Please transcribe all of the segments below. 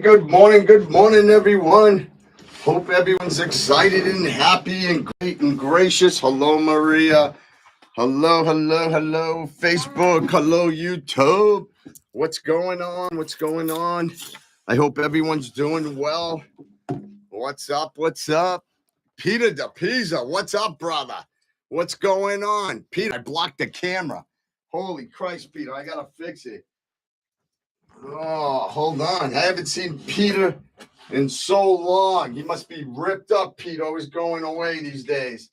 Good morning, everyone. Hope everyone's excited and happy and great and gracious. Hello, Maria. Hello, Facebook. Hello, YouTube. What's going on? What's going on? I hope everyone's doing well. What's up? What's up? Peter DePisa, what's up, brother? What's going on? Peter, I blocked the camera. Holy Christ, Peter, I gotta fix it. Oh, hold on. I haven't seen Peter in so long. He must be ripped up. Peter always going away these days.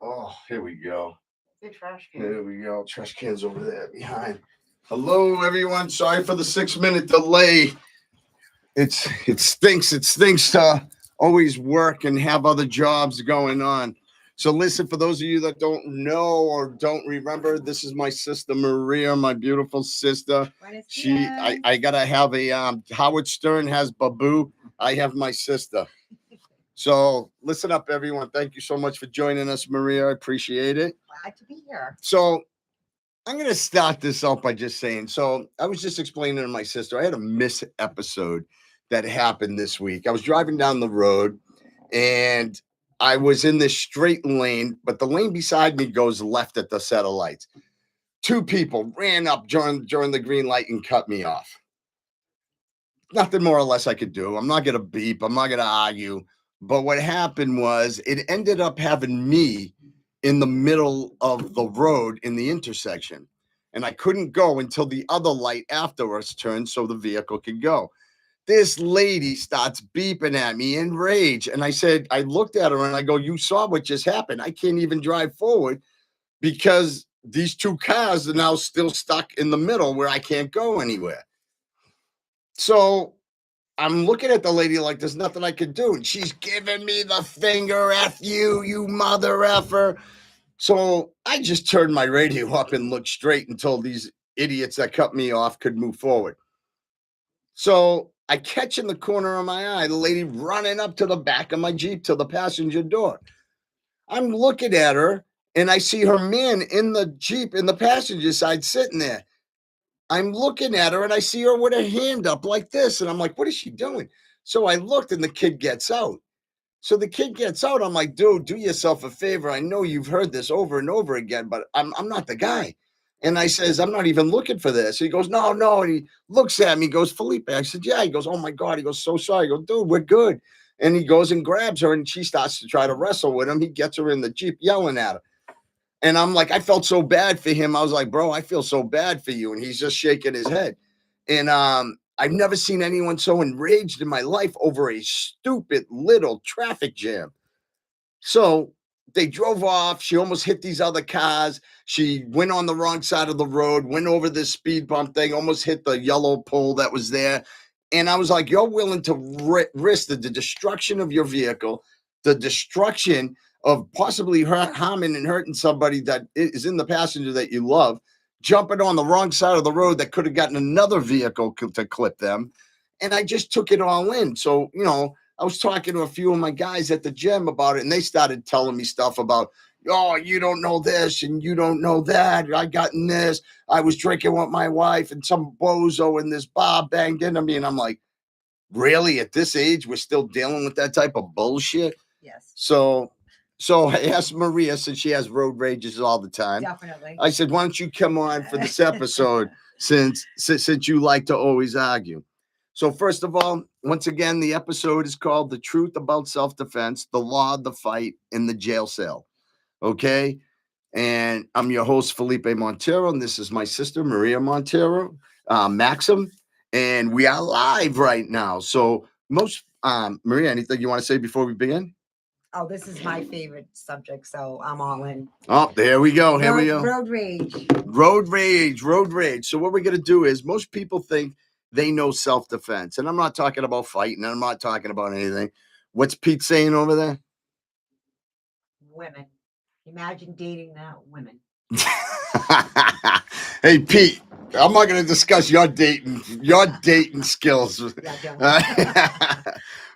Oh, here we go. The trash can. There we go. Trash can's over there behind. Hello, everyone. Sorry for the 6-minute delay. It stinks. It stinks to always work and have other jobs going on. So listen, for those of you that don't know or don't remember, this is my sister Maria, my beautiful sister. I gotta have a Howard Stern has Babu. I have my sister. So listen up, everyone. Thank you so much for joining us, Maria. I appreciate it. Glad to be here. So I'm gonna start this off by just saying. So I was just explaining to my sister. I had a miss episode that happened this week. I was driving down the road and I was in this straight lane, but the lane beside me goes left at the set of lights. Two people ran up during the green light and cut me off. Nothing more or less I could do. I'm not going to beep. I'm not going to argue. But what happened was it ended up having me in the middle of the road in the intersection. And I couldn't go until the other light after us turned so the vehicle could go. This lady starts beeping at me in rage. And I looked at her and I go, you saw what just happened. I can't even drive forward because these two cars are now still stuck in the middle where I can't go anywhere. So I'm looking at the lady like there's nothing I can do. And she's giving me the finger, F you, you mother effer. So I just turned my radio up and looked straight until these idiots that cut me off could move forward. So I catch in the corner of my eye the lady running up to the back of my Jeep to the passenger door. I'm looking at her and I see her man in the Jeep in the passenger side sitting there. I'm looking at her and I see her with her hand up like this. And I'm like, what is she doing? So I looked and the kid gets out. So the kid gets out. I'm like, dude, do yourself a favor. I know you've heard this over and over again, but I'm not the guy. And I says, I'm not even looking for this. He goes, no. And he looks at me, goes, Felipe. I said, yeah. He goes, oh my God. He goes, so sorry. I go, dude, we're good. And he goes and grabs her and she starts to try to wrestle with him. He gets her in the Jeep yelling at her. And I'm like, I felt so bad for him. I was like, bro, I feel so bad for you. And he's just shaking his head. And I've never seen anyone so enraged in my life over a stupid little traffic jam. So they drove off. She almost hit these other cars. She went on the wrong side of the road, went over this speed bump thing, almost hit the yellow pole that was there. And I was like, you're willing to risk the destruction of your vehicle, the destruction of possibly harming and hurting somebody that is in the passenger that you love, jumping on the wrong side of the road that could have gotten another vehicle to clip them. And I just took it all in. So, I was talking to a few of my guys at the gym about it, and they started telling me stuff about, oh, you don't know this and you don't know that. I got in this. I was drinking with my wife and some bozo in this bar banged into me. And I'm like, really? At this age, we're still dealing with that type of bullshit? Yes. So I asked Maria, since she has road rages all the time. Definitely. I said, why don't you come on for this episode since you like to always argue? So first of all, once again, the episode is called The Truth About Self-Defense, the Law, the Fight, and the Jail Cell. Okay? And I'm your host, Felipe Montero, and this is my sister, Maria Montero, Maxim, and we are live right now. So Maria, anything you want to say before we begin? Oh, this is my favorite subject, so I'm all in. Oh, there we go. Here we go. Road rage. Road rage. So what we're going to do is most people think they know self-defense. And I'm not talking about fighting. I'm not talking about anything. What's Pete saying over there? Women. Imagine dating now. Women. Hey, Pete, I'm not going to discuss your dating skills.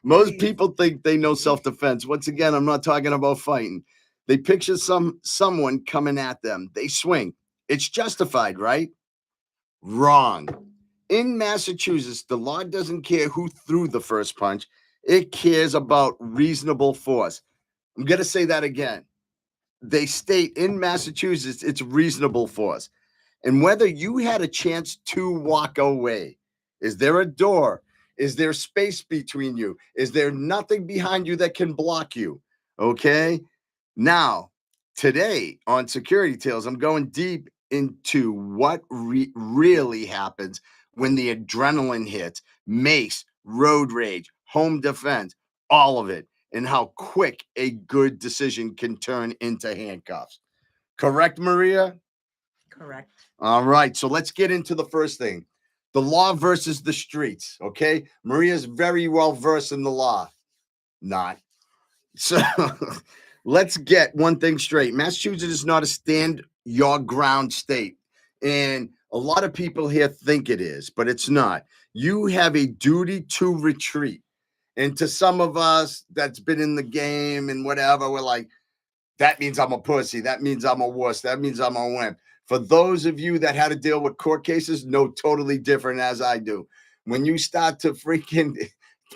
Most people think they know self-defense. Once again, I'm not talking about fighting. They picture someone coming at them. They swing. It's justified, right? Wrong. In Massachusetts, the law doesn't care who threw the first punch. It cares about reasonable force. I'm going to say that again. They state in Massachusetts, it's reasonable force. And whether you had a chance to walk away, is there a door? Is there space between you? Is there nothing behind you that can block you? Okay. Now, today on Security Tales, I'm going deep into what really happens when the adrenaline hits, mace, road rage, home defense, all of it, and how quick a good decision can turn into handcuffs. Correct, Maria? Correct. All right. So let's get into the first thing, the law versus the streets. Okay. Maria's very well versed in the law. Not. So let's get one thing straight. Massachusetts is not a stand your ground state. And a lot of people here think it is, but it's not. You have a duty to retreat. And to some of us that's been in the game and whatever, we're like, that means I'm a pussy. That means I'm a wuss. That means I'm a wimp. For those of you that had to deal with court cases, know totally different as I do. When you start to freaking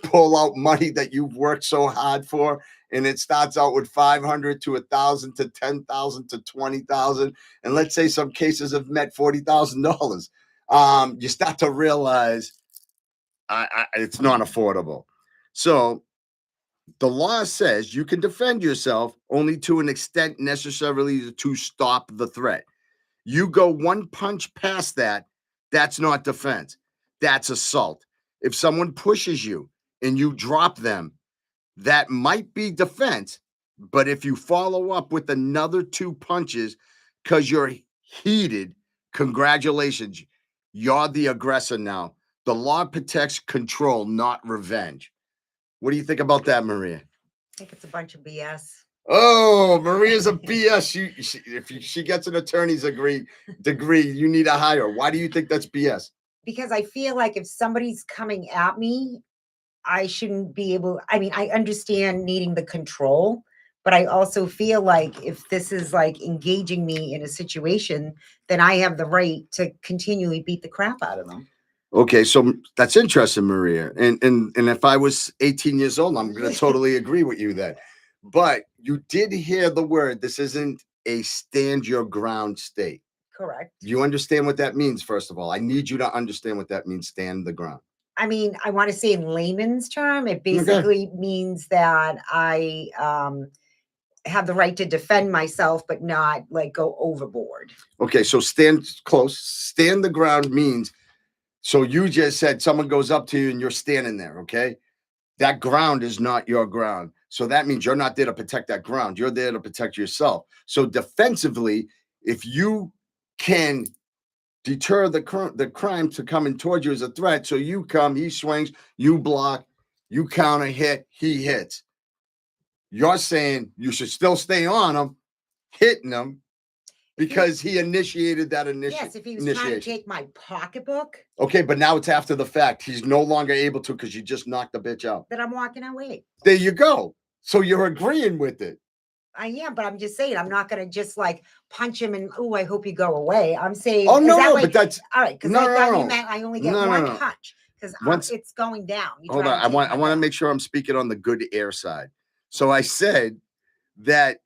pull out money that you've worked so hard for, and it starts out with 500 to 1,000 to 10,000 to 20,000, and let's say some cases have met $40,000, you start to realize it's not affordable. So the law says you can defend yourself only to an extent necessarily to stop the threat. You go one punch past that, that's not defense. That's assault. If someone pushes you and you drop them, that might be defense. But if you follow up with another two punches because you're heated, congratulations. You're the aggressor now. The law protects control, not revenge. What do you think about that, Maria? I think it's a bunch of BS. Oh, Maria's a BS. If she gets an attorney's degree, you need to hire her. Why do you think that's BS? Because I feel like if somebody's coming at me, I shouldn't be able. I mean, I understand needing the control, but I also feel like if this is like engaging me in a situation, then I have the right to continually beat the crap out of them. Okay, so that's interesting, Maria. And if I was 18 years old, I'm going to totally agree with you then. But you did hear the word. This isn't a stand your ground state. Correct. You understand what that means, first of all. I need you to understand what that means, stand the ground. I mean, I want to say in layman's term, it basically means that I have the right to defend myself, but not like go overboard. Okay, so stand close. Stand the ground means, so you just said someone goes up to you and you're standing there, okay? That ground is not your ground. So that means you're not there to protect that ground. You're there to protect yourself. So defensively, if you can deter the crime to coming towards you as a threat, so you come, he swings, you block, you counter hit, he hits. You're saying you should still stay on him, hitting him, because he initiated that initiative. Yes, if he was trying to take my pocketbook. Okay, but now it's after the fact. He's no longer able to because you just knocked the bitch out. Then I'm walking away. There you go. So you're agreeing with it. I am, but I'm just saying I'm not going to just like punch him and, oh, I hope you go away. I'm saying, oh, no, that but that's all right. Because I thought you meant I only get one punch because it's going down. Hold on. I want to make sure I'm speaking on the good air side. So I said that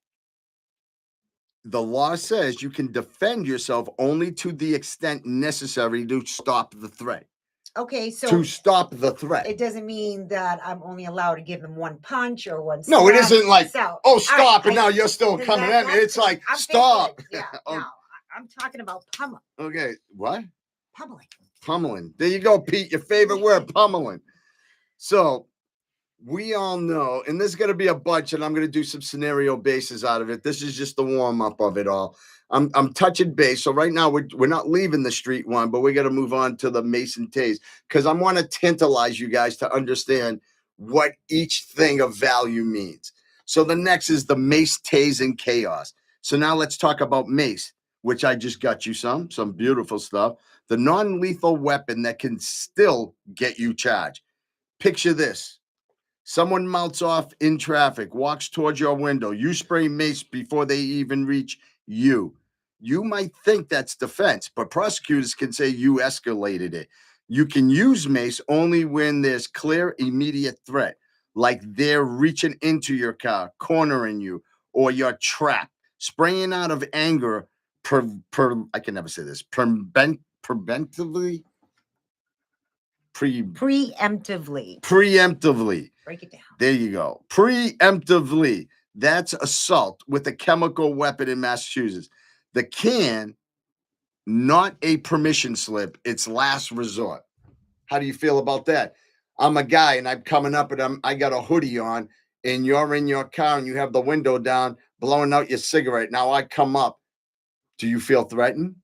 the law says you can defend yourself only to the extent necessary to stop the threat. Okay, so to stop the threat. It doesn't mean that I'm only allowed to give them one punch or one. No, it isn't like, oh, stop, and now you're still coming at me. It's like, stop. Yeah, no, I'm talking about pummeling. Okay, what? Pummeling. Pummeling. There you go, Pete. Your favorite word, pummeling. So we all know, and there's going to be a bunch, and I'm going to do some scenario bases out of it. This is just the warm up of it all. I'm touching base. So right now we're not leaving the street one, but we got to move on to the Mason Tase because I want to tantalize you guys to understand what each thing of value means. So the next is the Mace, Tase, and Chaos. So now let's talk about Mace, which I just got you some beautiful stuff. The non-lethal weapon that can still get you charged. Picture this. Someone mouths off in traffic, walks towards your window. You spray mace before they even reach you. You might think that's defense, but prosecutors can say you escalated it. You can use mace only when there's clear, immediate threat, like they're reaching into your car, cornering you, or you're trapped. Spraying out of anger, I can never say this, preventively, Preemptively. preemptively. Break it down. There you go. Preemptively. That's assault with a chemical weapon in Massachusetts. The can, not a permission slip. It's last resort. How do you feel about that? I'm a guy and I'm coming up and I got a hoodie on and you're in your car and you have the window down, blowing out your cigarette. Now I come up. Do you feel threatened?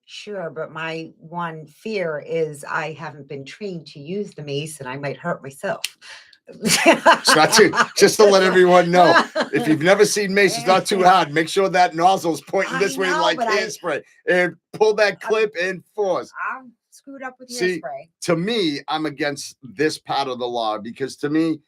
Sure, but my one fear is I haven't been trained to use the mace and I might hurt myself. It's not too, just to let everyone know, if you've never seen mace, it's not too hard. Make sure that nozzle's pointing this way like hairspray, and pull that clip and force. I'm screwed up with See, hairspray. To me, I'm against this part of the law because to me,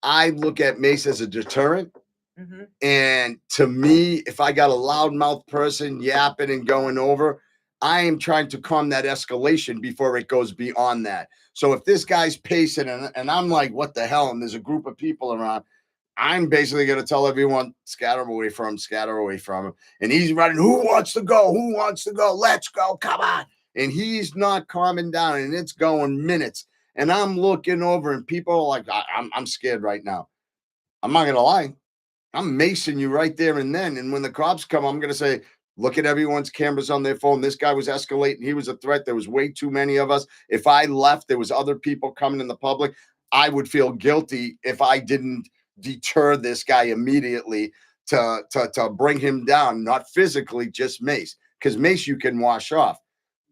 I look at mace as a deterrent. Mm-hmm. And to me, if I got a loudmouth person yapping and going over, I am trying to calm that escalation before it goes beyond that. So if this guy's pacing and I'm like, what the hell? And there's a group of people around, I'm basically going to tell everyone, scatter away from him. And he's running, who wants to go? Who wants to go? Let's go. Come on. And he's not calming down and it's going minutes. And I'm looking over and people are like, I'm scared right now. I'm not going to lie. I'm macing you right there and then. And when the cops come, I'm going to say, look at everyone's cameras on their phone. This guy was escalating. He was a threat. There was way too many of us. If I left, there was other people coming in the public. I would feel guilty if I didn't deter this guy immediately to bring him down, not physically, just mace. Because mace you can wash off.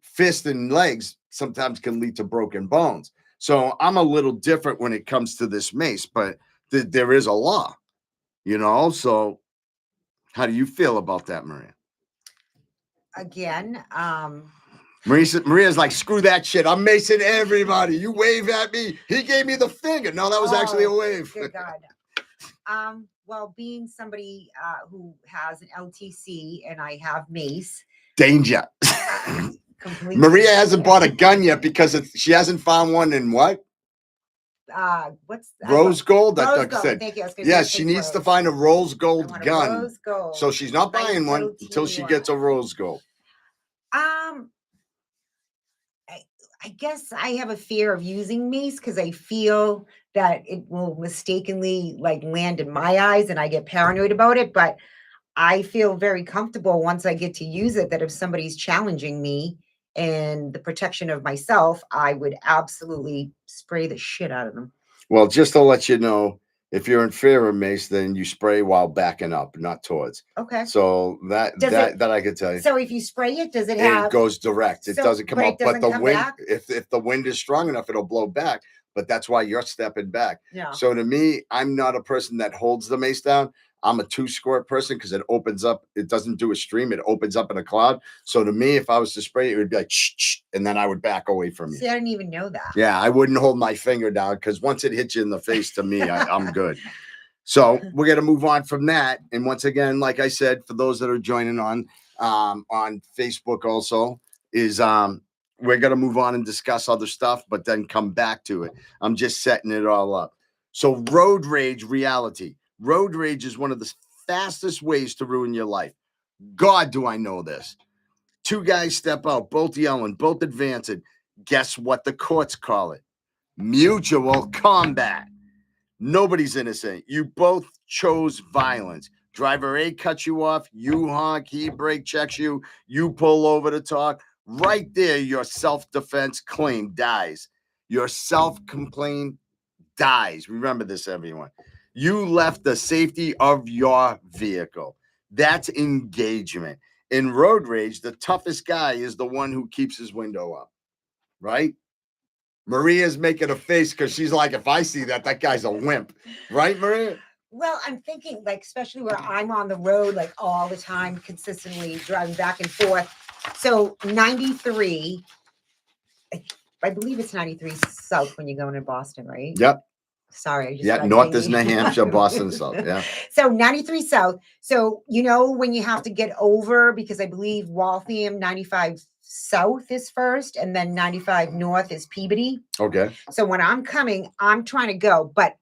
Fist and legs sometimes can lead to broken bones. So I'm a little different when it comes to this mace, but there is a law, So how do you feel about that, Maria? Again, Maria's like, screw that shit. I'm macing everybody. You wave at me. He gave me the finger. No, that was actually a wave. Good God. Well, being somebody who has an LTC and I have mace. Danger. Maria hasn't bought a gun yet because she hasn't found one in what? What's rose gold? Rose gold. Said. Thank you. Yeah, she needs to find a rose gold gun. Rose gold. So she's not buying one until she gets a rose gold. I guess I have a fear of using mace because I feel that it will mistakenly land in my eyes and I get paranoid about it. But I feel very comfortable once I get to use it that if somebody's challenging me and the protection of myself, I would absolutely spray the shit out of them. Well, just to let you know, if you're in fear of mace, then you spray while backing up, not towards. Okay. So that I could tell you. So if you spray it, does it have? It goes direct. It doesn't come up. But the wind, back? if the wind is strong enough, it'll blow back. But that's why you're stepping back. Yeah. So to me, I'm not a person that holds the mace down. I'm a 2-squirt person because it opens up. It doesn't do a stream. It opens up in a cloud. So to me, if I was to spray it, it would be like, shh, and then I would back away from you. See, I didn't even know that. Yeah, I wouldn't hold my finger down because once it hits you in the face, to me, I'm good. So we're going to move on from that. And once again, like I said, for those that are joining on Facebook also, is we're going to move on and discuss other stuff, but then come back to it. I'm just setting it all up. So road rage reality. Road rage is one of the fastest ways to ruin your life. God, do I know this. 2 guys step out, both yelling, both advancing. Guess what the courts call it? Mutual combat. Nobody's innocent. You both chose violence. Driver A cuts you off. You honk. He brake checks you. You pull over to talk. Right there, your self-defense claim dies. Your self-complaint dies. Remember this, everyone. You left the safety of your vehicle. That's engagement. In road rage, the toughest guy is the one who keeps his window up, right? Maria's making a face because she's like, if I see that guy's a wimp. Right, Maria? Well, I'm thinking, especially where I'm on the road, all the time, consistently driving back and forth. So 93, I believe it's 93 south when you're going to Boston, right? Yep. Sorry, I just Yeah, got north is New dingy. Hampshire, Boston south. Yeah. So 93 South. So you know when you have to get over, because I believe Waltham 95 South is first, and then 95 North is Peabody. Okay. So when I'm coming, I'm trying to go, but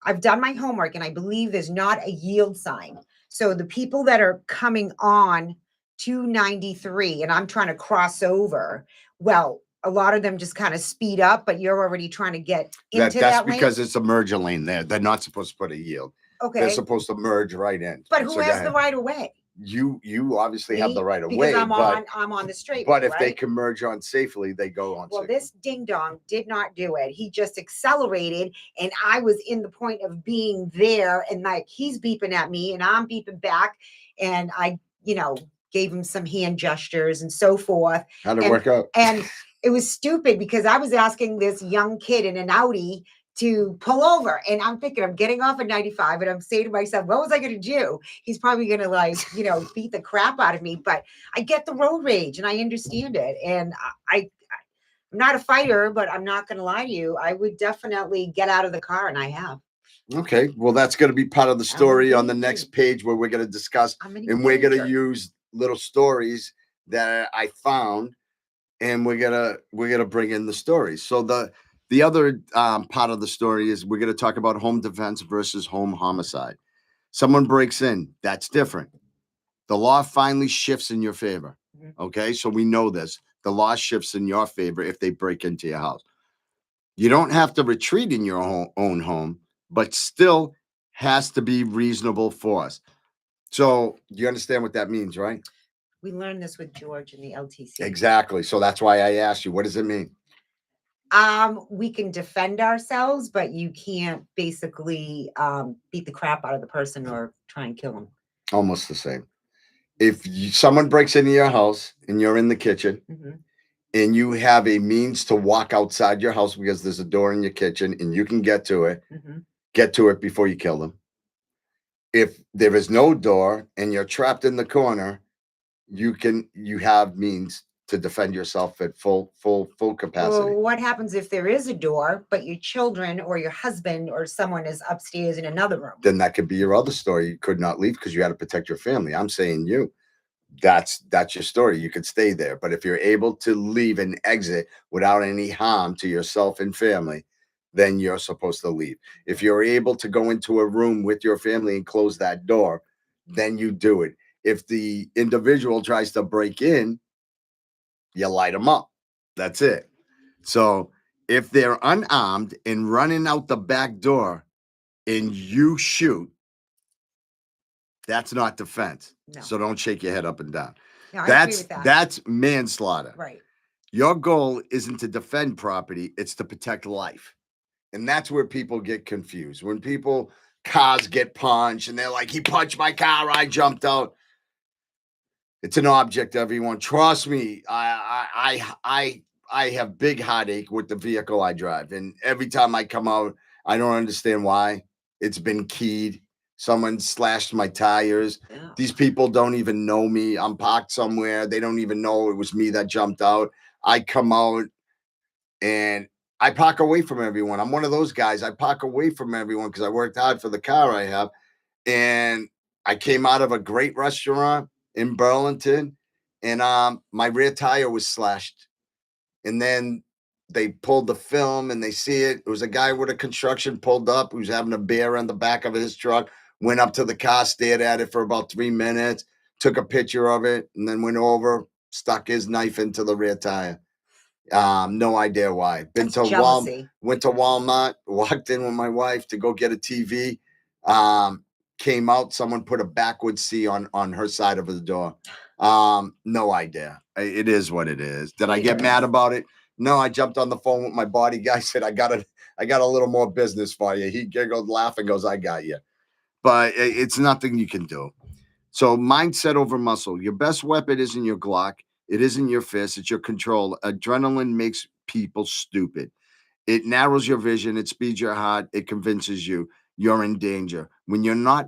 I've done my homework and I believe there's not a yield sign. So the people that are coming on to 93 and I'm trying to cross over, well, a lot of them just kind of speed up, but you're already trying to get into That's that lane. because it's a merger lane there. They're not supposed to put a yield. They're Okay, supposed to merge right in. but So who go has the ahead. right of way? You obviously have Me? the right of Because way, I'm on the straight but way, if they right? can merge on safely, they go on Well, safely. this ding dong did not do it. He just accelerated, and I was in the point of being there, and like he's beeping at me, and I'm beeping back, and I, gave him some hand gestures and so forth. How'd it And work out? and it was stupid because I was asking this young kid in an Audi to pull over, and I'm thinking I'm getting off at 95, and I'm saying to myself, what was I going to do? He's probably going to beat the crap out of me, but I get the road rage and I understand it, and I'm not a fighter, but I'm not going to lie to you. I would definitely get out of the car, and I have. Okay, well, that's going to be part of the story on the danger. next page where we're going to discuss, I'm in and we're going to danger. use little stories that I found, and we're gonna bring in the stories. So the other part of the story is we're going to talk about home defense versus home homicide. Someone breaks in, that's different. The law finally shifts in your favor. Mhm. Okay, so we know this. The law shifts in your favor if they break into your house. You don't have to retreat in your own home, but still has to be reasonable force. So you understand what that means, right? We learned this with George in the LTC. Exactly. So that's why I asked you, what does it mean? We can defend ourselves, but you can't basically beat the crap out of the person or try and kill them. Almost the same. If someone breaks into your house and you're in the kitchen, Mhm. and you have a means to walk outside your house because there's a door in your kitchen and you can get to it, Mhm. get to it before you kill them. If there is no door and you're trapped in the corner, you have means to defend yourself at full capacity. Well, what happens if there is a door, but your children or your husband or someone is upstairs in another room? Then that could be your other story. You could not leave because you had to protect your family. I'm saying you. That's your story. You could stay there. But if you're able to leave and exit without any harm to yourself and family, then you're supposed to leave. If you're able to go into a room with your family and close that door, then you do it. If the individual tries to break in, you light them up. That's it. So if they're unarmed and running out the back door and you shoot, that's not defense. No. So don't shake your head up and down. No, I agree with that. That's manslaughter. Right. Your goal isn't to defend property, it's to protect life. And that's where people get confused. When cars get punched and they're like, he punched my car, I jumped out. It's an object, everyone. Trust me. I have big heartache with the vehicle I drive. And every time I come out, I don't understand why. It's been keyed. Someone slashed my tires. Yeah. These people don't even know me. I'm parked somewhere. They don't even know it was me that jumped out. I come out and I park away from everyone. I'm one of those guys. I park away from everyone because I worked hard for the car I have. And I came out of a great restaurant in Burlington, and my rear tire was slashed. And then they pulled the film and they see it. It was a guy with a construction pulled up who was having a beer on the back of his truck, went up to the car, stared at it for about 3 minutes, took a picture of it, and then went over, stuck his knife into the rear tire. No idea why. That's jealousy. Went to Walmart, walked in with my wife to go get a TV. Came out, someone put a backwards C on her side of the door. No idea. It is what it is. Did I get mad about it? No, I jumped on the phone with my body guy, said, I got a little more business for you. He giggled, laughing, goes, I got you. But it's nothing you can do. So mindset over muscle. Your best weapon isn't your Glock. It isn't your fist. It's your control. Adrenaline makes people stupid. It narrows your vision. It speeds your heart. It convinces you you're in danger. When you're not,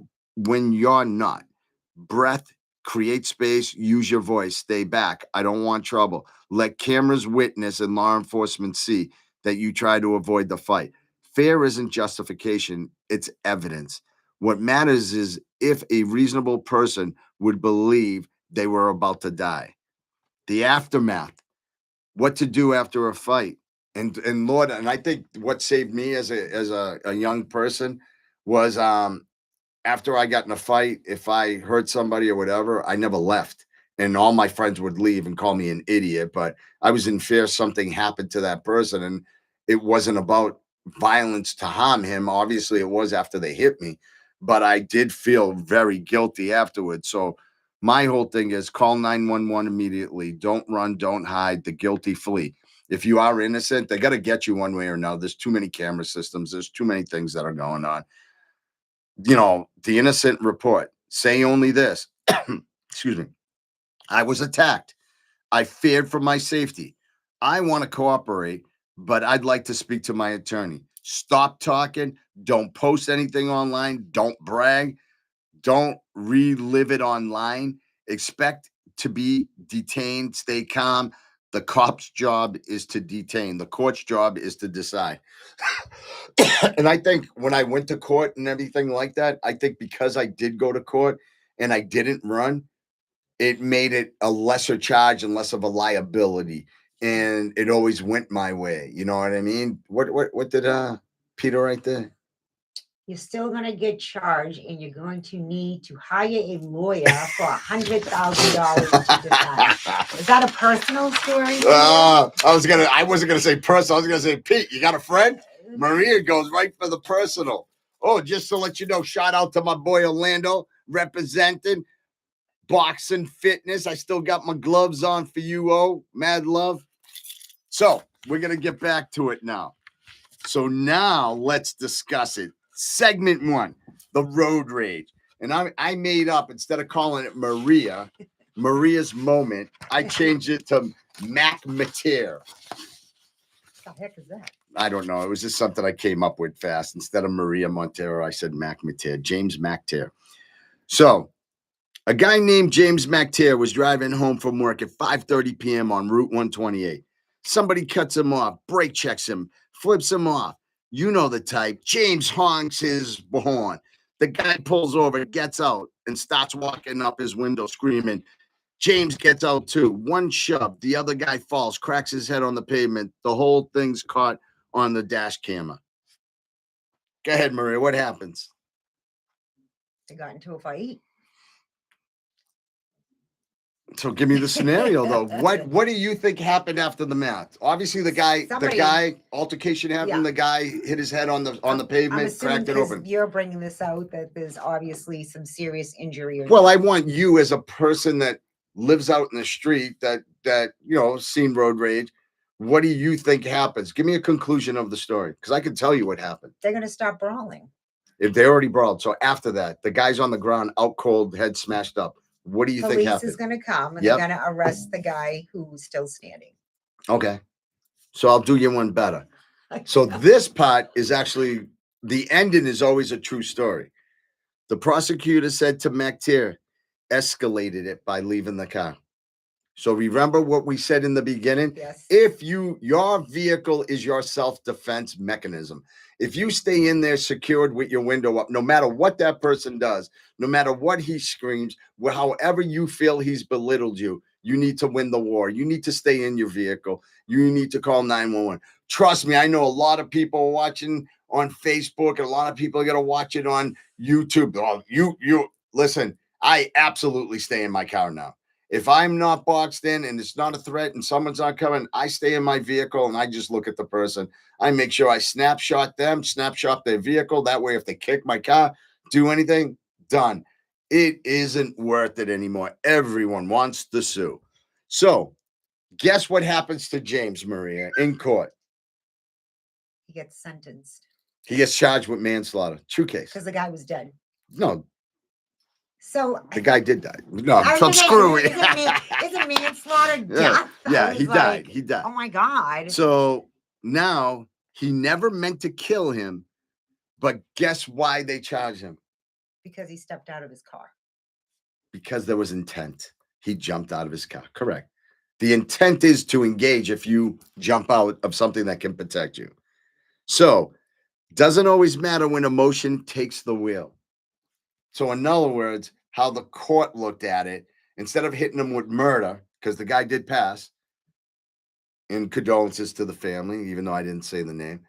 breath, create space, use your voice, stay back. I don't want trouble. Let cameras witness and law enforcement see that you try to avoid the fight. Fear isn't justification, it's evidence. What matters is if a reasonable person would believe they were about to die. The aftermath, what to do after a fight. And Lord, and I think what saved me as a young person was after I got in a fight, if I hurt somebody or whatever, I never left. And all my friends would leave and call me an idiot. But I was in fear something happened to that person. And it wasn't about violence to harm him. Obviously, it was after they hit me. But I did feel very guilty afterwards. So my whole thing is call 911 immediately. Don't run, don't hide. The guilty flee. If you are innocent, they got to get you one way or another. There's too many camera systems. There's too many things that are going on. The innocent report, say only this. Excuse me. I was attacked. I feared for my safety. I want to cooperate, but I'd like to speak to my attorney. Stop talking. Don't post anything online. Don't brag. Don't relive it online. Expect to be detained. Stay calm. The cop's job is to detain. The court's job is to decide. And I think when I went to court and everything like that, I think because I did go to court and I didn't run, it made it a lesser charge and less of a liability. And it always went my way. You know what I mean? What did Peter write there? You're still going to get charged, and you're going to need to hire a lawyer for $100,000 to decide. Is that a personal story? I wasn't gonna say personal. I was gonna say, Pete, you got a friend? Maria goes right for the personal. Oh, just to let you know, shout out to my boy Orlando representing Boxing Fitness. I still got my gloves on for you, mad love. So we're gonna get back to it now. So now let's discuss it. Segment 1, the road rage. And I made up, instead of calling it Maria's moment, I changed it to Mac Mateer. What the heck is that? I don't know. It was just something I came up with fast. Instead of Maria Montero, I said Mac Mateer, James McTeer. So a guy named James McTeer was driving home from work at 5:30 p.m. on Route 128. Somebody cuts him off, brake checks him, flips him off. You know the type. James honks his horn. The guy pulls over, gets out, and starts walking up his window screaming. James gets out too. One shove. The other guy falls, cracks his head on the pavement. The whole thing's caught on the dash camera. Go ahead, Maria. What happens? They got into a fight. So give me the scenario though. What do you think happened after the match? Obviously the guy altercation happened. Yeah. The guy hit his head on the pavement, cracked it open. You're bringing this out that there's obviously some serious injury. Well, I want you as a person that lives out in the street that seen road rage. What do you think happens? Give me a conclusion of the story, because I can tell you what happened. They're gonna stop brawling. If they already brawled, so after that, the guy's on the ground, out cold, head smashed up. What do you think happened? Police is going to come and they're going to arrest the guy who's still standing. Okay. So I'll do you one better. So this part is actually, the ending is always a true story. The prosecutor said to McTeer, escalated it by leaving the car. So remember what we said in the beginning? Yes. If your vehicle is your self-defense mechanism, if you stay in there secured with your window up, no matter what that person does, no matter what he screams, however you feel he's belittled you, you need to win the war. You need to stay in your vehicle. You need to call 911. Trust me, I know a lot of people watching on Facebook, and a lot of people are going to watch it on YouTube. Oh, you listen, I absolutely stay in my car now. If I'm not boxed in and it's not a threat and someone's not coming, I stay in my vehicle and I just look at the person. I make sure I snapshot them, snapshot their vehicle. That way, if they kick my car, do anything, done. It isn't worth it anymore. Everyone wants to sue. So guess what happens to James, Maria, in court? He gets sentenced. He gets charged with manslaughter. True case. Because the guy was dead. No. So the guy did die. No, I'm screwing. Isn't manslaughter death? Yeah, he died. He died. Oh my God. So now he never meant to kill him, but guess why they charged him? Because he stepped out of his car. Because there was intent. He jumped out of his car. Correct. The intent is to engage if you jump out of something that can protect you. So Doesn't always matter when emotion takes the wheel. So, in other words, how the court looked at it, instead of hitting him with murder, because the guy did pass, in condolences to the family, even though I didn't say the name,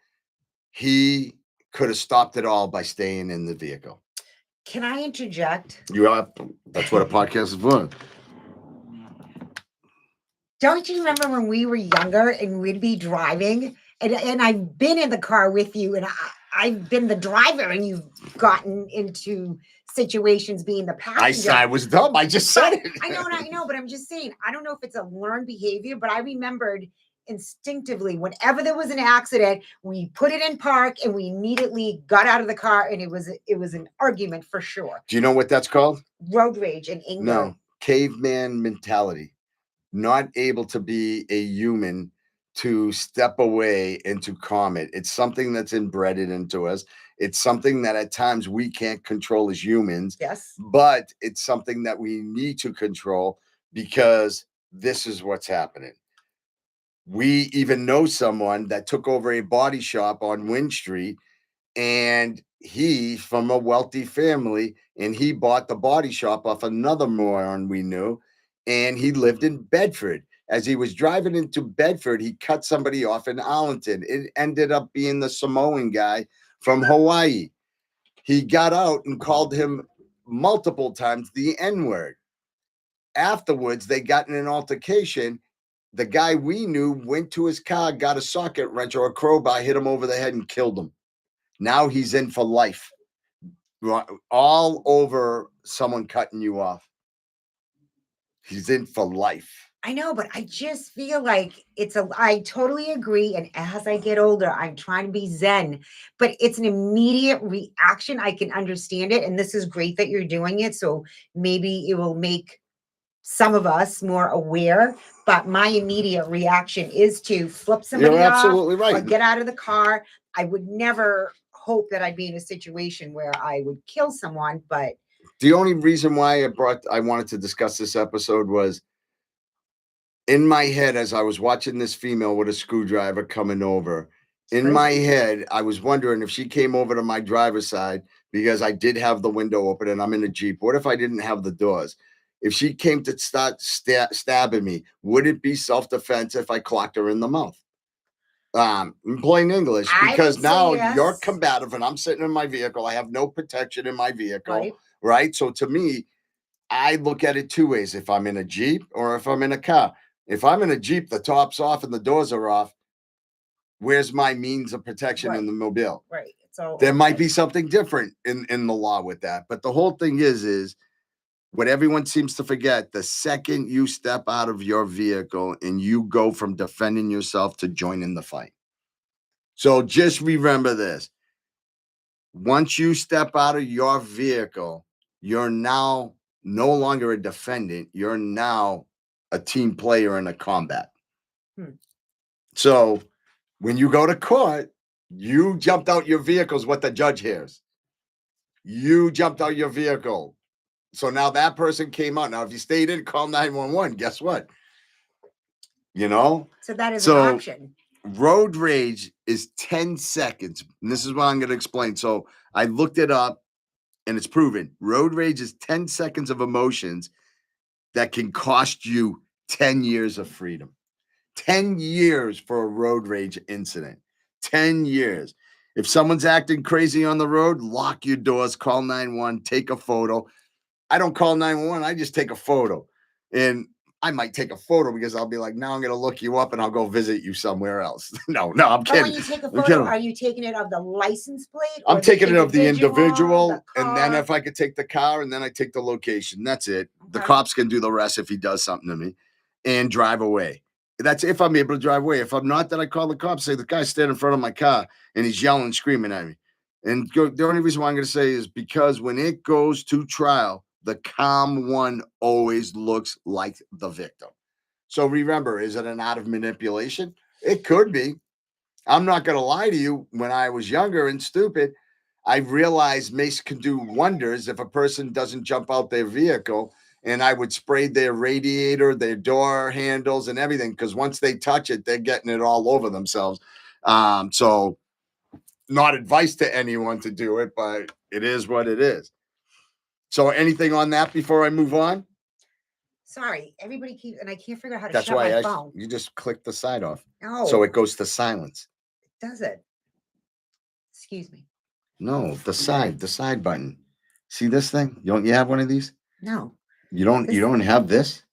he could have stopped it all by staying in the vehicle. Can I interject? You are, that's what a podcast is for. Don't you remember when we were younger and we'd be driving and I've been in the car with you and I've been the driver and you've gotten into situations being the passenger. I was dumb. I just said it. I know, but I'm just saying, I don't know if it's a learned behavior, but I remembered instinctively, whenever there was an accident, we put it in park and we immediately got out of the car and it was an argument for sure. Do you know what that's called? Road rage and anger. No, caveman mentality. Not able to be a human to step away and to calm it. It's something that's inbred into us. It's something that at times we can't control as humans. Yes. But it's something that we need to control because this is what's happening. We even know someone that took over a body shop on Wynn Street, and he's from a wealthy family, and he bought the body shop off another moron we knew, and he lived in Bedford. As he was driving into Bedford, he cut somebody off in Arlington. It ended up being the Samoan guy from Hawaii. He got out and called him multiple times the N-word. Afterwards, they got in an altercation. The guy we knew went to his car, got a socket wrench or a crowbar, hit him over the head and killed him. Now he's in for life. All over someone cutting you off. He's in for life. I know, but I just feel like I totally agree. And as I get older, I'm trying to be zen, but it's an immediate reaction. I can understand it. And this is great that you're doing it. So maybe it will make some of us more aware, but my immediate reaction is to flip somebody You're absolutely off right. or get out of the car. I would never hope that I'd be in a situation where I would kill someone, but the only reason why I wanted to discuss this episode was in my head as I was watching this female with a screwdriver coming over. In my head, I was wondering if she came over to my driver's side because I did have the window open and I'm in a Jeep. What if I didn't have the doors? If she came to start stabbing me, would it be self-defense if I clocked her in the mouth? In plain English, because now yes. You're combative and I'm sitting in my vehicle. I have no protection in my vehicle, right? So to me, I look at it two ways. If I'm in a Jeep or if I'm in a car. If I'm in a Jeep, the top's off and the doors are off. Where's my means of protection in the mobile? Right. So there might be something different in the law with that. But the whole thing is what everyone seems to forget, the second you step out of your vehicle and you go from defending yourself to joining the fight. So just remember this. Once you step out of your vehicle, you're now no longer a defendant. You're now a team player in a combat. So when you go to court, you jumped out your vehicle is what the judge hears. You jumped out your vehicle. So now that person came out. Now, if you stayed in, call 911. Guess what? You know? So that is an option. Road rage is 10 seconds. And this is what I'm going to explain. So I looked it up and it's proven. Road rage is 10 seconds of emotions that can cost you 10 years of freedom. 10 years for a road rage incident. 10 years. If someone's acting crazy on the road, lock your doors, call 911, take a photo. I don't call 911. I just take a photo. And I might take a photo because I'll be like, now I'm going to look you up and I'll go visit you somewhere else. No, I'm kidding. When you take a photo, are you taking it of the license plate? I'm taking it of the individual. And then if I could take the car and then I take the location, that's it. Okay. The cops can do the rest if he does something to me and drive away. That's if I'm able to drive away. If I'm not, then I call the cops, say the guy's standing in front of my car and he's yelling, screaming at me. And the only reason why I'm going to say is because when it goes to trial, the calm one always looks like the victim. So remember, is it an art of manipulation? It could be. I'm not going to lie to you. When I was younger and stupid, I realized mace can do wonders if a person doesn't jump out their vehicle. And I would spray their radiator, their door handles, and everything. Because once they touch it, they're getting it all over themselves. So not advice to anyone to do it, but it is what it is. So anything on that before I move on? Sorry, everybody keeps, and I can't figure out how to That's shut why my phone. you just click the side off. No, So it goes to silence. does it? Excuse me. No, the side button. See this thing? You have one of these? No, You don't have this?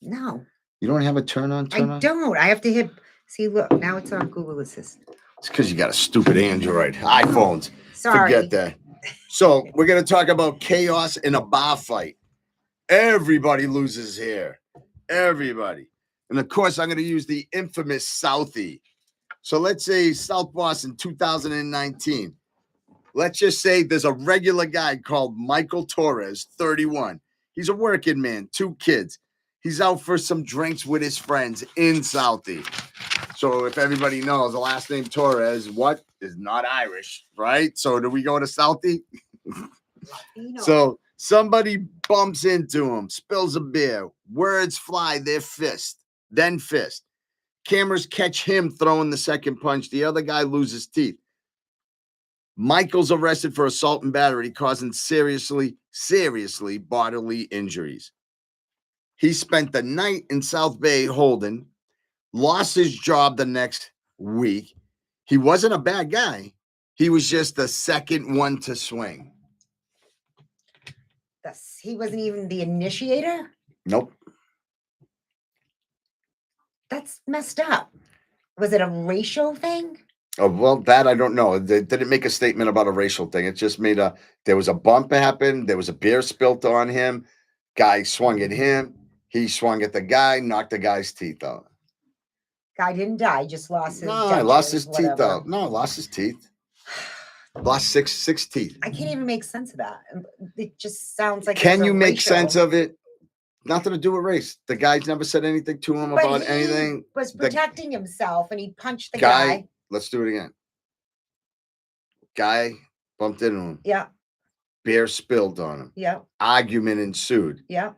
no, You don't have a turn on? I don't. I have to hit. See, look, now it's on Google Assistant. It's because you got a stupid Android. iPhones. Sorry. Forget that. So we're gonna talk about chaos in a bar fight. Everybody loses here. Everybody. And of course, I'm gonna use the infamous Southie. So let's say South Boston 2019. Let's just say there's a regular guy called Michael Torres, 31. He's a working man, 2 kids. He's out for some drinks with his friends in Southie. So if everybody knows, the last name Torres, what is not Irish, right? So do we go to Southie? So somebody bumps into him, spills a beer, words fly, their fist, then fist. Cameras catch him throwing the second punch. The other guy loses teeth. Michael's arrested for assault and battery, causing seriously bodily injuries. He spent the night in South Bay holding, lost his job the next week. He wasn't a bad guy. He was just the second one to swing. He wasn't even the initiator? Nope. That's messed up. Was it a racial thing? Oh, well, that I don't know. They didn't make a statement about a racial thing. It just made there was a bump happen. There was a beer spilt on him. Guy swung at him. He swung at the guy, knocked the guy's teeth out. Guy didn't die, just lost his lost his teeth out. No, lost his teeth. Lost six teeth. I can't even make sense of that. It just sounds like. Can you make sense of it? Nothing to do with race. The guy's never said anything to him about anything. Was protecting himself, and he punched the guy. Let's do it again. Guy bumped into him. Yeah. Beer spilled on him. Yeah. Argument ensued. Yeah.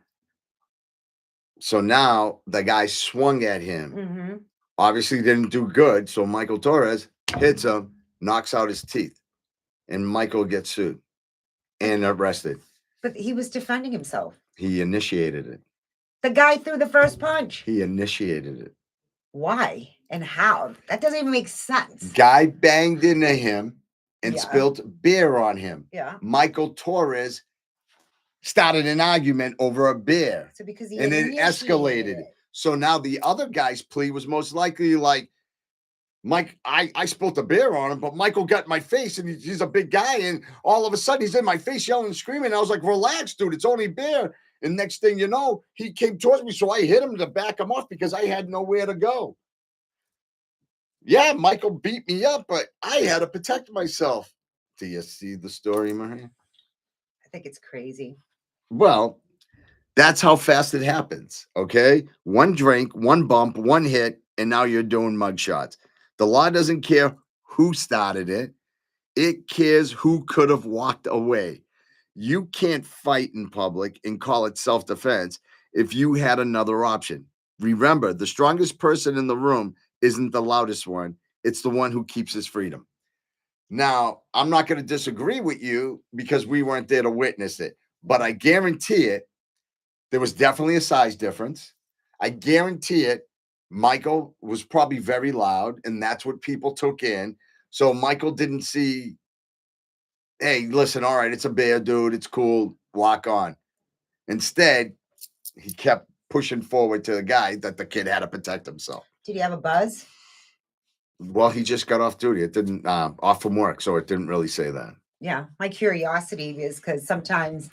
So now the guy swung at him. Mm-hmm. Obviously didn't do good. So Michael Torres hits him, knocks out his teeth, and Michael gets sued and arrested. But he was defending himself. He initiated it. The guy threw the first punch. He initiated it. Why and how? That doesn't even make sense. Guy banged into him and spilled beer on him. Yeah. Michael Torres started an argument over a beer. So because he and it escalated. So now the other guy's plea was most likely like, Mike, I spilled a beer on him, but Michael got in my face and he's a big guy. And all of a sudden he's in my face yelling and screaming. I was like, relax, dude, it's only beer. And next thing you know, he came towards me. So I hit him to back him off because I had nowhere to go. Yeah, Michael beat me up, but I had to protect myself. Do you see the story, Maria? I think it's crazy. Well, that's how fast it happens, okay? One drink, one bump, one hit, and now you're doing mugshots. The law doesn't care who started it. It cares who could have walked away. You can't fight in public and call it self-defense if you had another option. Remember, the strongest person in the room isn't the loudest one. It's the one who keeps his freedom. Now, I'm not going to disagree with you because we weren't there to witness it, but I guarantee it, there was definitely a size difference. I guarantee it, Michael was probably very loud, and that's what people took in. So Michael didn't see, hey, listen, all right, it's a bear, dude. It's cool. Walk on. Instead, he kept pushing forward to the guy that the kid had to protect himself. Did he have a buzz? Well, he just got off duty. It didn't off from work, so it didn't really say that. Yeah, my curiosity is because sometimes,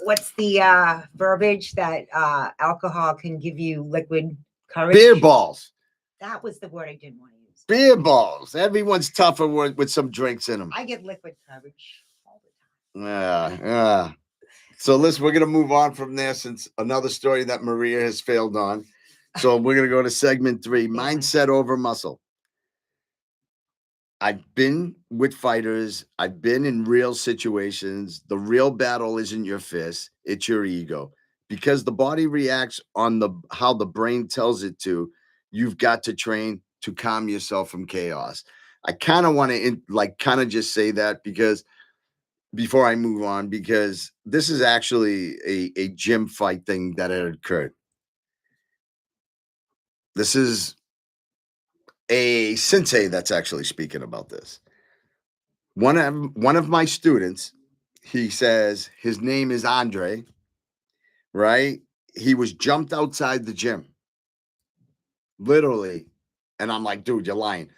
what's the verbiage that alcohol can give you liquid courage? Beer balls. That was the word I didn't want to use. Beer balls. Everyone's tougher with some drinks in them. I get liquid courage all the time. Yeah. So listen, we're gonna move on from there since another story that Maria has failed on. So we're going to go to segment 3, mindset over muscle. I've been with fighters. I've been in real situations. The real battle isn't your fist. It's your ego. Because the body reacts on how the brain tells it to, you've got to train to calm yourself from chaos. I kind of want to kind of just say that because before I move on, because this is actually a gym fight thing that had occurred. This is a sensei that's actually speaking about this. One of my students, he says his name is Andre, right? He was jumped outside the gym, literally. And I'm like, dude, you're lying.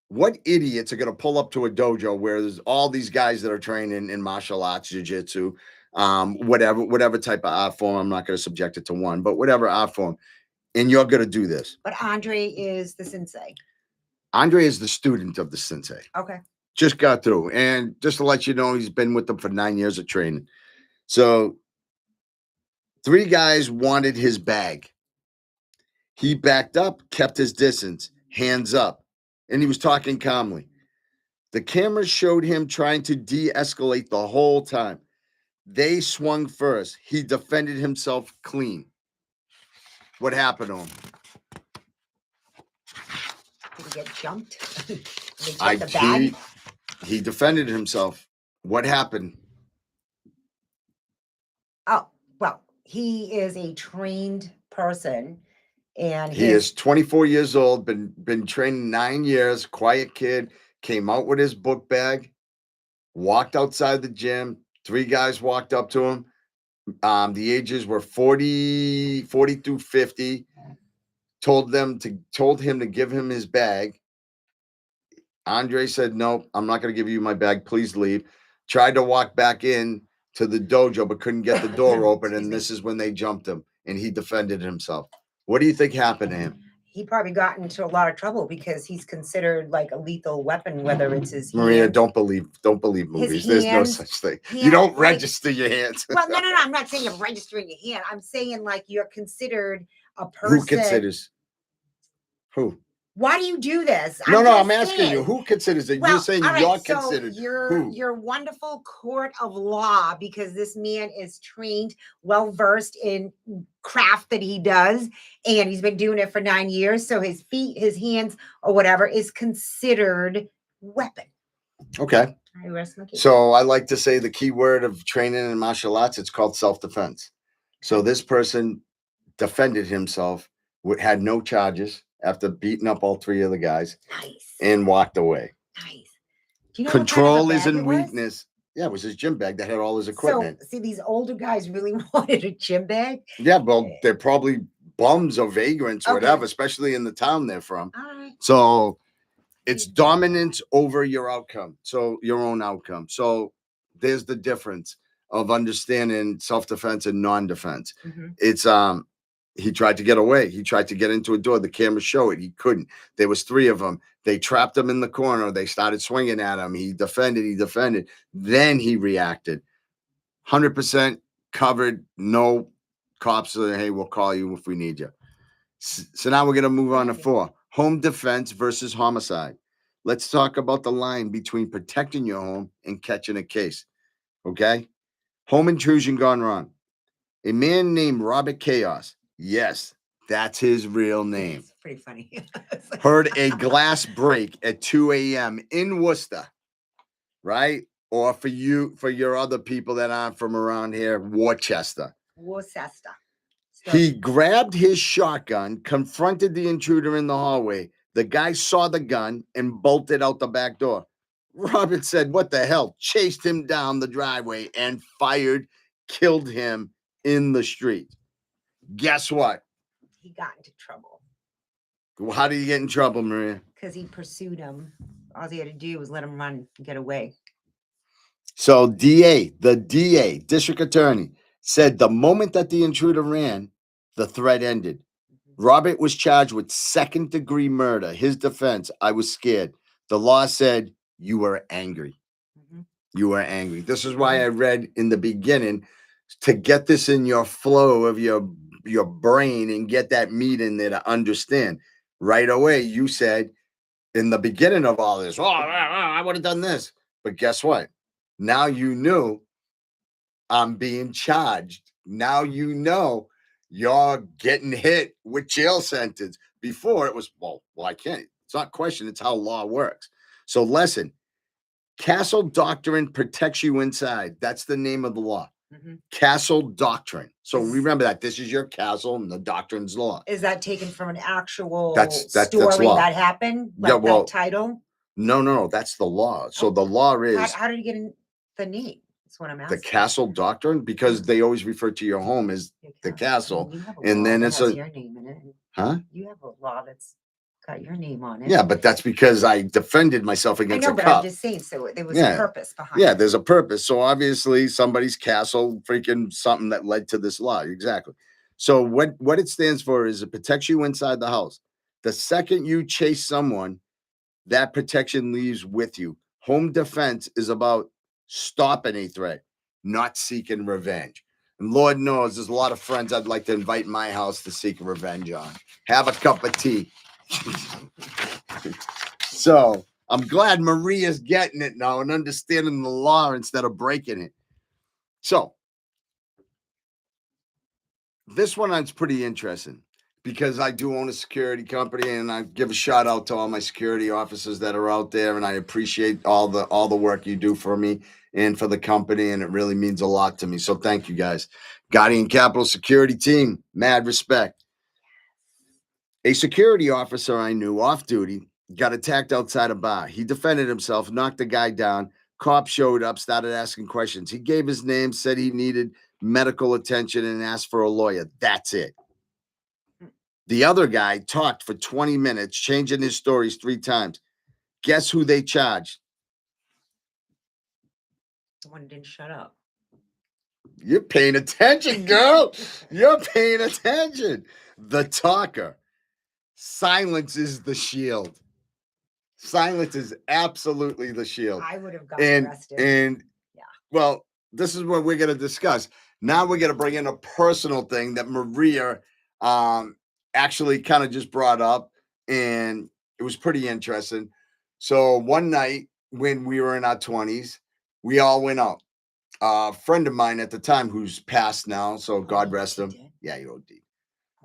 What idiots are going to pull up to a dojo where there's all these guys that are training in martial arts, jiu-jitsu, whatever type of art form. I'm not going to subject it to one, but whatever art form. And you're going to do this. But Andre is the sensei. Andre is the student of the sensei. Okay. Just got through. And just to let you know, he's been with them for 9 years of training. So 3 guys wanted his bag. He backed up, kept his distance, hands up, and he was talking calmly. The camera showed him trying to de-escalate the whole time. They swung first. He defended himself clean. What happened to him? Did he get jumped? Did they jump the bag? He defended himself. What happened? Oh, well, he is a trained person. And he is 24 years old, been training 9 years, quiet kid, came out with his book bag, walked outside the gym. 3 guys walked up to him. The ages were 40 through 50. Told him to give him his bag. Andre said, "No, I'm not going to give you my bag. Please leave." Tried to walk back in to the dojo, but couldn't get the door open. And this is when they jumped him, and he defended himself. What do you think happened to him? He probably got into a lot of trouble because he's considered like a lethal weapon, whether it's his Maria, hand. don't believe movies. There's no such thing. You don't register your hands. Well, no. I'm not saying you're registering your hand. I'm saying like you're considered a person. Who considers? Who? Why do you do this? No, I'm asking you. Who considers it? Well, you're saying you're considered. Your wonderful court of law, because this man is trained, well versed in craft that he does, and he's been doing it for 9 years. So his feet, his hands, or whatever is considered weapon. Okay. I rest my case. So I like to say the key word of training in martial arts. It's called self-defense. So this person defended himself, had no charges after beating up all 3 of the guys. Nice. And walked away. Nice. Do you know Control isn't weakness. Yeah, it was his gym bag that had all his equipment. So, see, these older guys really wanted a gym bag? Yeah, well, they're probably bums or vagrants or whatever, especially in the town they're from. All right. So it's dominance over your outcome. So your own outcome. So there's the difference of understanding self-defense and non-defense. Mm-hmm. It's he tried to get away. He tried to get into a door. The camera showed it. He couldn't. There was 3 of them. They trapped him in the corner. They started swinging at him. He defended. Then he reacted. 100% covered. No cops saying, "Hey, we'll call you if we need you." So now we're going to move on to 4. Home defense versus homicide. Let's talk about the line between protecting your home and catching a case. Okay? Home intrusion gone wrong. A man named Robert Chaos. Yes, that's his real name. It's pretty funny. Heard a glass break at 2 a.m. in Worcester, right? Or for your other people that aren't from around here, Worcester. He grabbed his shotgun, confronted the intruder in the hallway. The guy saw the gun and bolted out the back door. Robert said, "What the hell?" Chased him down the driveway and fired, killed him in the street. Guess what? He got into trouble. How did he get in trouble, Maria? Because he pursued him. All he had to do was let him run and get away. So the DA, district attorney, said the moment that the intruder ran, the threat ended. Robert was charged with 2nd-degree murder. His defense: "I was scared." The law said, "You were angry." Mm-hmm. You were angry. This is why I read in the beginning, to get this in your flow of your brain and get that meat in there to understand. Right away, you said in the beginning of all this, "Oh, I would have done this." But guess what? Now you knew I'm being charged. Now you know you're getting hit with jail sentence. Before it was, well, I can't. It's not question. It's how law works. So lesson, Castle Doctrine protects you inside. That's the name of the law. Castle Doctrine. So remember that this is your castle and the doctrine's law. Is that taken from an actual That's story law. that happened? Yeah, Like well, that title? No, that's the law. So the law is How did you get in the name? That's what I'm the asking. Castle Doctrine, because they always refer to your home as the castle. You have a And law then that it's has a your name in it. huh? You have a law that's got your name on it. Yeah, but that's because I defended myself I against know, a but I'm cop. just saying. So there was Yeah. a purpose behind Yeah, it. there's a purpose. So obviously somebody's castle, freaking something that led to this law. Exactly. So what it stands for is it protects you inside the house. The second you chase someone, that protection leaves with you. Home defense is about stopping a threat, not seeking revenge. And Lord knows there's a lot of friends I'd like to invite in my house to seek revenge on. Have a cup of tea. So I'm glad Maria's getting it now and understanding the law instead of breaking it. So this one is pretty interesting because I do own a security company, and I give a shout out to all my security officers that are out there, and I appreciate all the work you do for me and for the company, and it really means a lot to me. So thank you guys. Guardian Capital Security Team, mad respect. A security officer I knew off duty got attacked outside a bar. He defended himself, knocked the guy down. Cop showed up, started asking questions. He gave his name, said he needed medical attention, and asked for a lawyer. That's it. The other guy talked for 20 minutes, changing his stories 3 times. Guess who they charged? The one didn't shut up. You're paying attention, girl. You're paying attention. The talker. Silence is the shield. Silence is absolutely the shield. I would have gotten arrested. And well, this is what we're going to discuss. Now we're going to bring in a personal thing that Maria actually kind of just brought up, and it was pretty interesting. So one night when we were in our 20s, we all went out. A friend of mine at the time who's passed now, so God rest him. Yeah, he OD.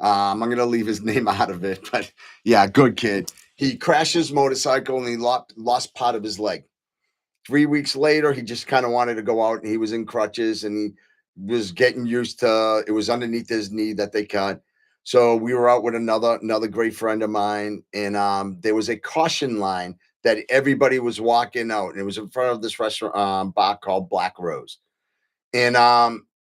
I'm going to leave his name out of it, but yeah, good kid. He crashed his motorcycle and he lost part of his leg. 3 weeks later, he just kind of wanted to go out, and he was in crutches, and he was getting used to it. Was underneath his knee that they cut. So we were out with another great friend of mine, and there was a caution line that everybody was walking out, and it was in front of this restaurant bar called Black Rose, and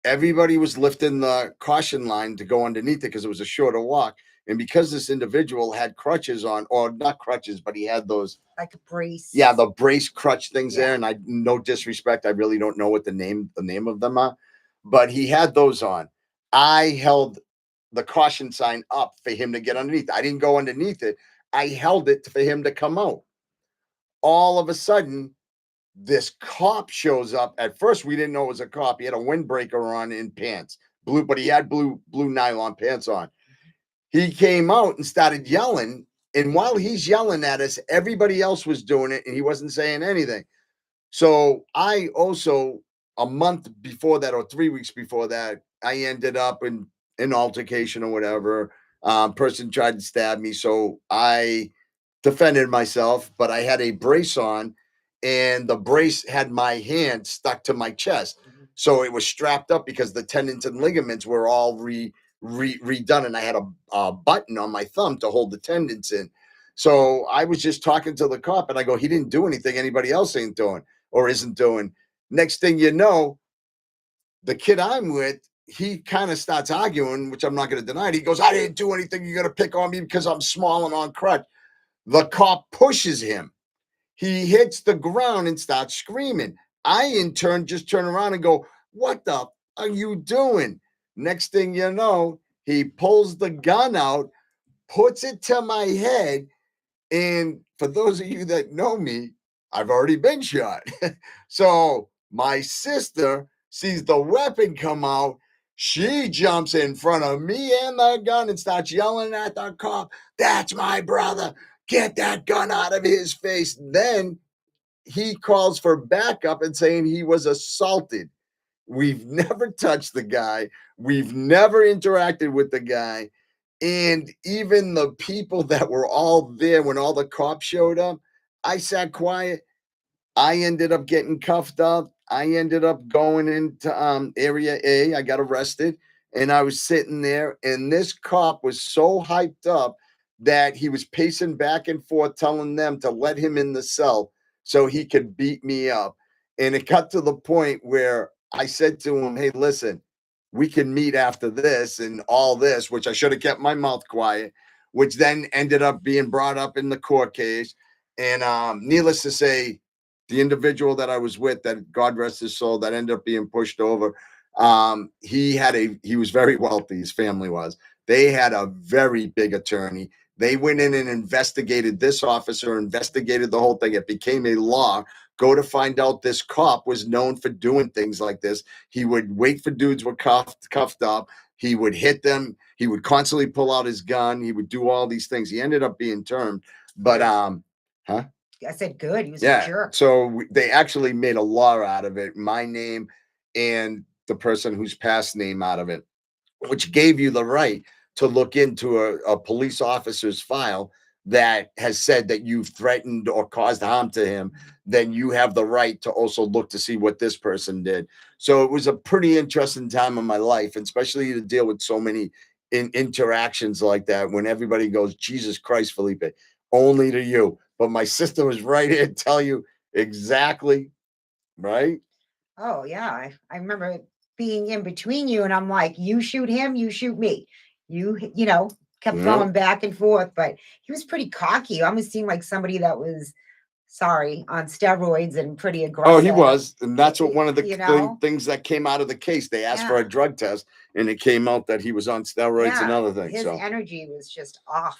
everybody was lifting the caution line to go underneath it because it was a shorter walk. And because this individual had crutches on, or not crutches, but he had those like a brace. Yeah, the brace crutch things there. And no disrespect, I really don't know what the name of them are, but he had those on. I held the caution sign up for him to get underneath. I didn't go underneath it. I held it for him to come out. All of a sudden, this cop shows up. At first, we didn't know it was a cop. He had a windbreaker on in pants, but he had blue nylon pants on. He came out and started yelling. And while he's yelling at us, everybody else was doing it, and he wasn't saying anything. So I also, a month before that, or 3 weeks before that, I ended up in an altercation or whatever. Person tried to stab me. So I defended myself, but I had a brace on, and the brace had my hand stuck to my chest. So it was strapped up because the tendons and ligaments were all redone, and I had a button on my thumb to hold the tendons in. So I was just talking to the cop, and I go, he didn't do anything anybody else ain't doing or isn't doing. Next thing you know, the kid I'm with, he kind of starts arguing, which I'm not going to deny it. He goes, I didn't do anything. You're going to pick on me because I'm small and on crutch. The cop pushes him. He hits the ground and starts screaming. I, in turn, just turn around and go, what the are you doing? Next thing you know, he pulls the gun out, puts it to my head. And for those of you that know me, I've already been shot. So my sister sees the weapon come out. She jumps in front of me and the gun and starts yelling at the cop, that's my brother. Get that gun out of his face. Then he calls for backup and saying he was assaulted. We've never touched the guy. We've never interacted with the guy. And even the people that were all there when all the cops showed up, I sat quiet. I ended up getting cuffed up. I ended up going into area A. I got arrested and I was sitting there, and this cop was so hyped up that he was pacing back and forth telling them to let him in the cell so he could beat me up. And it got to the point where I said to him, "Hey, listen, we can meet after this and all this," which I should have kept my mouth quiet, which then ended up being brought up in the court case. And needless to say, the individual that I was with, that God rest his soul, that ended up being pushed over, he was very wealthy, his family was. They had a very big attorney. They went in and investigated this officer, investigated the whole thing. It became a law. Go to find out this cop was known for doing things like this. He would wait for dudes were cuffed up. He would hit them. He would constantly pull out his gun. He would do all these things. He ended up being termed, but huh? I said, good. He was a Yeah. jerk. So they actually made a law out of it, my name and the person who's passed name out of it, which gave you the right to look into a police officer's file that has said that you've threatened or caused harm to him. Then you have the right to also look to see what this person did. So it was a pretty interesting time in my life, and especially to deal with so many interactions like that when everybody goes, Jesus Christ, Felipe, only to you. But my sister was right here to tell you exactly, right? Oh yeah, I remember being in between you, and I'm like, you shoot him, you shoot me. You know, kept Yeah. going back and forth, but he was pretty cocky. He almost seemed like somebody that was sorry on steroids and pretty aggressive. Oh, he was, and that's what one of the You know? things that came out of the case. They asked for Yeah. a drug test, and it came out that he was on steroids and Yeah, other things. his So, energy was just off.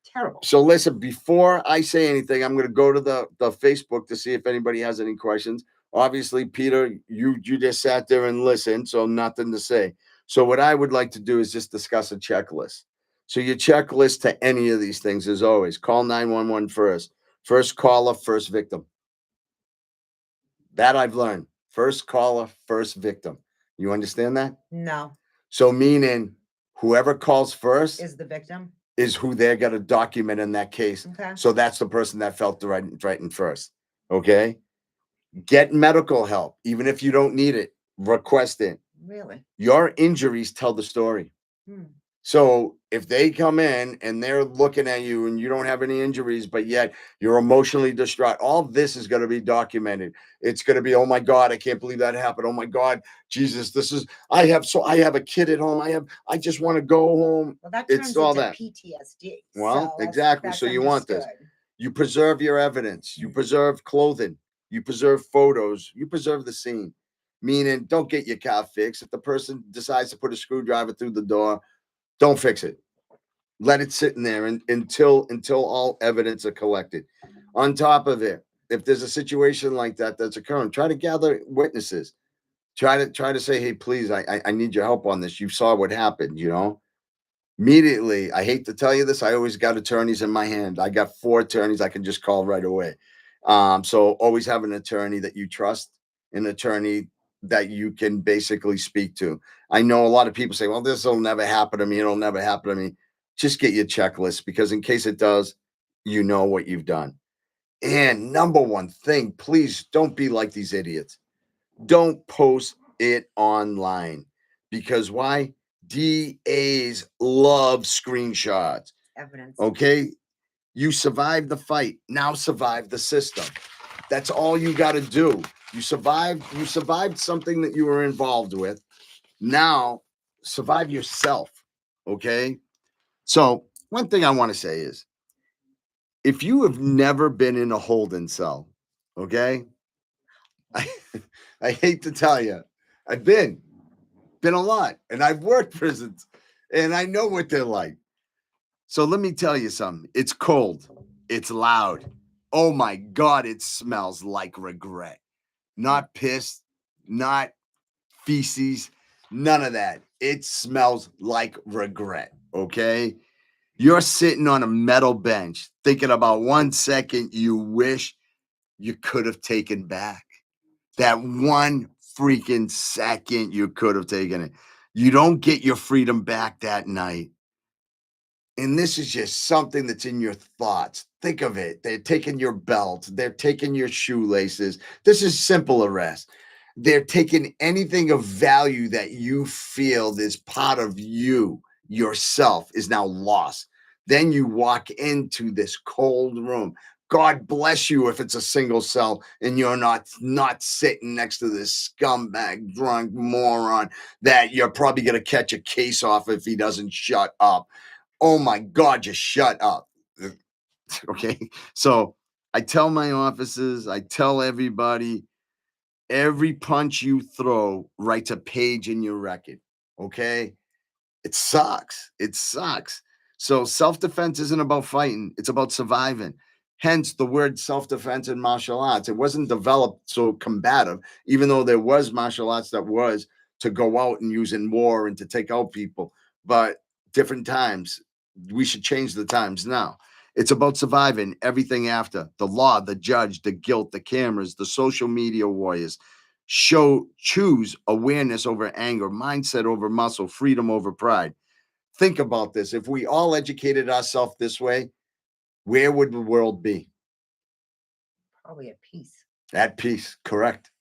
Terrible. so listen. Before I say anything, I'm going to go to the Facebook to see if anybody has any questions. Obviously, Peter, you just sat there and listened, so nothing to say. So, what I would like to do is just discuss a checklist. So, your checklist to any of these things is always call 911 first. First caller, first victim. That I've learned. First caller, first victim. You understand that? No, So, meaning whoever calls first is the victim. is who they're going to document in that case. Okay. So, that's the person that felt threatened first. Okay. Get medical help, even if you don't need it. Request it. Really? Your injuries tell the story. Hmm. So if they come in and they're looking at you and you don't have any injuries, but yet you're emotionally distraught, all this is going to be documented. It's going to be, oh my God, I can't believe that happened. Oh my God, Jesus, I have a kid at home. I just want to go home. Well, that It's turns all into that. PTSD. Well, so exactly. that's So you want this. understood. You preserve your evidence. You preserve clothing. You preserve photos. You preserve the scene. Meaning, don't get your car fixed. If the person decides to put a screwdriver through the door, don't fix it. Let it sit in there until all evidence are collected. On top of it, if there's a situation like that that's occurring, try to gather witnesses. Try to say, hey, please, I need your help on this. You saw what happened, Immediately, I hate to tell you this, I always got attorneys in my hand. I got 4 attorneys I can just call right away. So always have an attorney that you trust, an attorney that you can basically speak to. I know a lot of people say, well, this will never happen to me. It'll never happen to me. Just get your checklist, because in case it does, you know what you've done. And number one thing, please don't be like these idiots. Don't post it online, because why? DAs love screenshots. Evidence. Okay. You survived the fight. Now survive the system. That's all you got to do. You survived something that you were involved with. Now survive yourself. Okay. So, one thing I want to say is, if you have never been in a holding cell, okay, I hate to tell you, I've been a lot, and I've worked prisons, and I know what they're like. So let me tell you something. It's cold. It's loud. Oh my God, it smells like regret. Not piss, not feces, none of that. It smells like regret. Okay. You're sitting on a metal bench thinking about 1 second you wish you could have taken back. That 1 freaking second you could have taken it. You don't get your freedom back that night. And this is just something that's in your thoughts. Think of it. They're taking your belt. They're taking your shoelaces. This is simple arrest. They're taking anything of value that you feel is part of you, yourself, is now lost. Then you walk into this cold room. God bless you if it's a single cell and you're not sitting next to this scumbag drunk moron that you're probably going to catch a case off if he doesn't shut up. Oh my God, just shut up. Okay. So I tell my officers, I tell everybody, every punch you throw writes a page in your record. Okay. It sucks. It sucks. So self defense isn't about fighting, it's about surviving. Hence the word self defense in martial arts. It wasn't developed so combative, even though there was martial arts that was to go out and use in war and to take out people. But different times, we should change the times now. It's about surviving everything after the law, the judge, the guilt, the cameras, the social media warriors. Choose awareness over anger, mindset over muscle, freedom over pride. Think about this. If we all educated ourselves this way, where would the world be? Probably at peace. At peace, correct.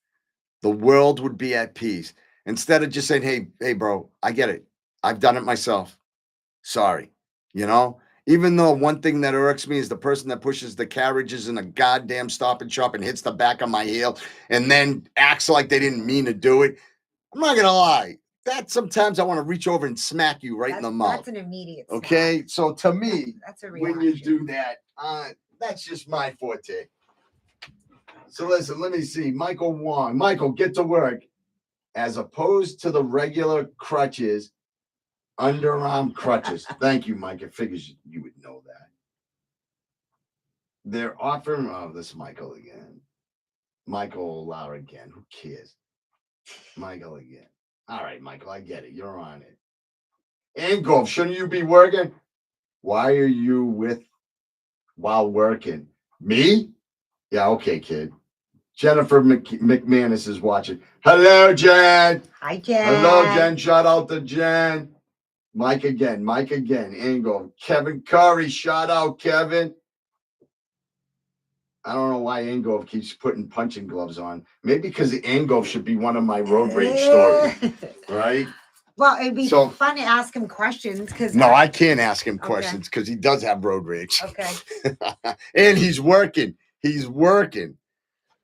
The world would be at peace. Instead of just saying, hey, bro, I get it. I've done it myself. Sorry. You know, even though one thing that irks me is the person that pushes the carriages in a goddamn Stop and Shop and hits the back of my heel and then acts like they didn't mean to do it. I'm not going to lie. That sometimes I want to reach over and smack you right in the mouth. That's an immediate okay. Smack. So to me, that's a reaction. When you do that, that's just my forte. So listen, let me see. Michael Wong. Michael, get to work. As opposed to the regular crutches, underarm crutches. Thank you, Mike. I figures you would know that. They're offering, this is Michael again. Michael Lauer again. Who cares? Michael again. All right, Michael, I get it. You're on it. Angolf, shouldn't you be working? Why are you with while working? Me? Yeah, okay, kid. Jennifer McManus is watching. Hello, Jen. Hi, Jen. Hello, Jen. Shout out to Jen. Mike again. Angolf. Kevin Curry. Shout out, Kevin. I don't know why Angolf keeps putting punching gloves on. Maybe because the Angolf should be one of my road rage stories, right? Well, it'd be fun to ask him questions because I can't ask him questions because he does have road rage. Okay. And he's working.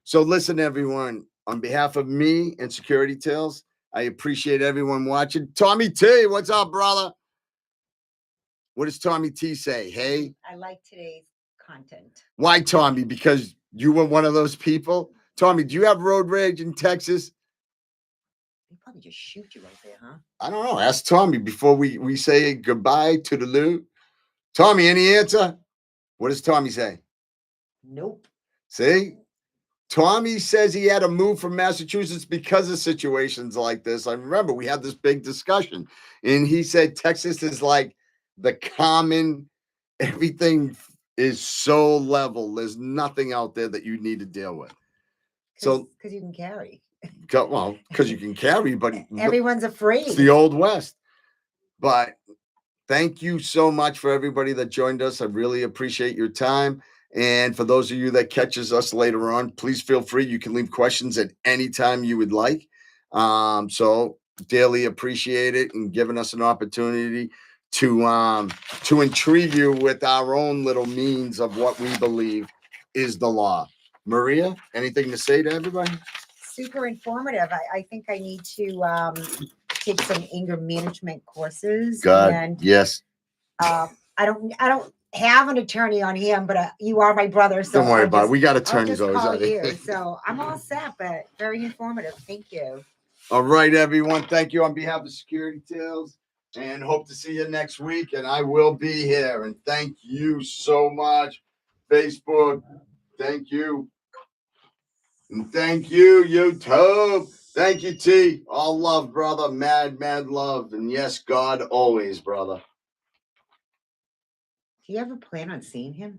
So listen, everyone. On behalf of me and Security Tales, I appreciate everyone watching. Tommy T, what's up, brother? What does Tommy T say? Hey, I like today's content. Why, Tommy? Because you were one of those people? Tommy, do you have road rage in Texas? They probably just shoot you right there, huh? I don't know. Ask Tommy before we say goodbye to the Lou. Tommy, any answer? What does Tommy say? Nope. See? Tommy says he had to move from Massachusetts because of situations like this. I remember we had this big discussion, and he said Texas is like the common, everything is so level. There's nothing out there that you need to deal with. So because you can carry. Well, because you can carry, but everyone's afraid. It's the Old West. But thank you so much for everybody that joined us. I really appreciate your time. And for those of you that catches us later on, please feel free. You can leave questions at any time you would like. So dearly appreciate it and giving us an opportunity to intrigue you with our own little means of what we believe is the law. Maria, anything to say to everybody? Super informative. I think I need to take some anger management courses. God, and yes. I don't have an attorney on him, but you are my brother. So don't worry about it. We got attorneys always on you. So I'm all set, but very informative. Thank you. All right, everyone. Thank you on behalf of Security Tales, and hope to see you next week. And I will be here. And thank you so much, Facebook. Thank you. And thank you, YouTube. Thank you, T. All love, brother. Mad love. And yes, God always, brother. Do you ever plan on seeing him?